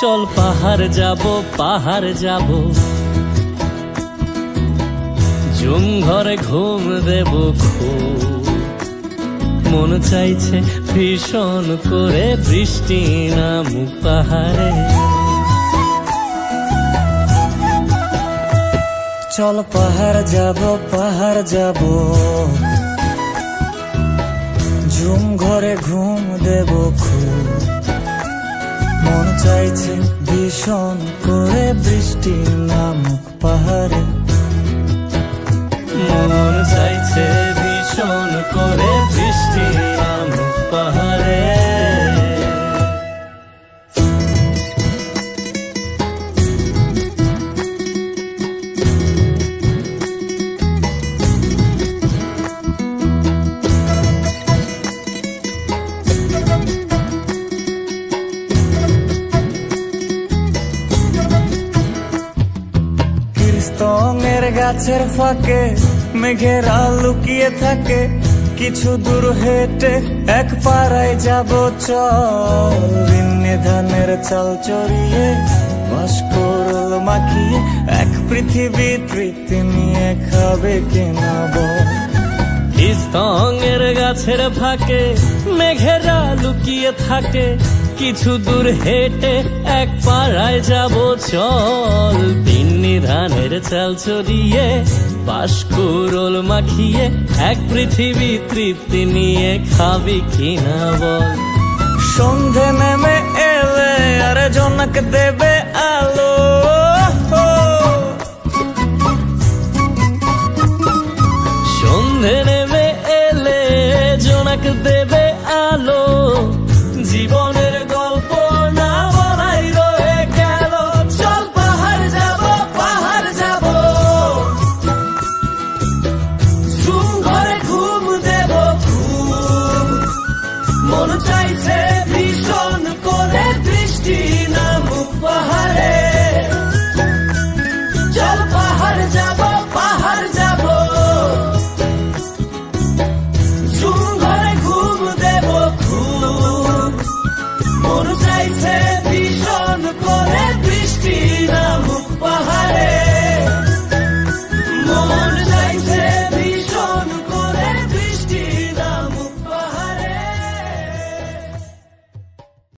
চল পাহাড় যাব ঝুম ঘরে ঘুম দেব খুব মন চাইছে ভীষণ করে বৃষ্টি নামুক পাহাড়ে। চল পাহাড় যাব ঝুম ঘরে ঘুম দেব খুব মন চাইছে ভীষণ করে বৃষ্টি নামুক পাহাড়ে। মন চাইছে ভীষণ করে বৃষ্টি নামুক পাহাড়ে। কীর্তনের গাছের ফাঁকে মেঘেরা লুকিয়ে থাকে, কিছু দূর হেঁটে এক পাড়ায় যাব চল। ঋন্নে ধানের চাল চড়িয়ে বাঁশকরল মাখিয়ে এক পৃথিবী তৃপ্তি নিয়ে খাবে কেনা বল। কীর্তনের গাছের ফাঁকে মেঘেরা লুকিয়ে থাকে, কিছু দূর হেঁটে এক পাড়ায় যাব চল। তিন্নি ধানের চাল চড়িয়ে বাঁশকরল মাখিয়ে এক পৃথিবী তৃপ্তি নিয়ে খাবি কিনা বল। সন্ধে নেমে এলে আর জনক দেবে আলো, সন্ধে নেমে এলে জোনাক দেবে আলো। জীবনের গল্প না বলাই রয়ে গেল, চল পাহাড় যাব ঝুম ঘরে ঘুম দেব খুব মন চাইছে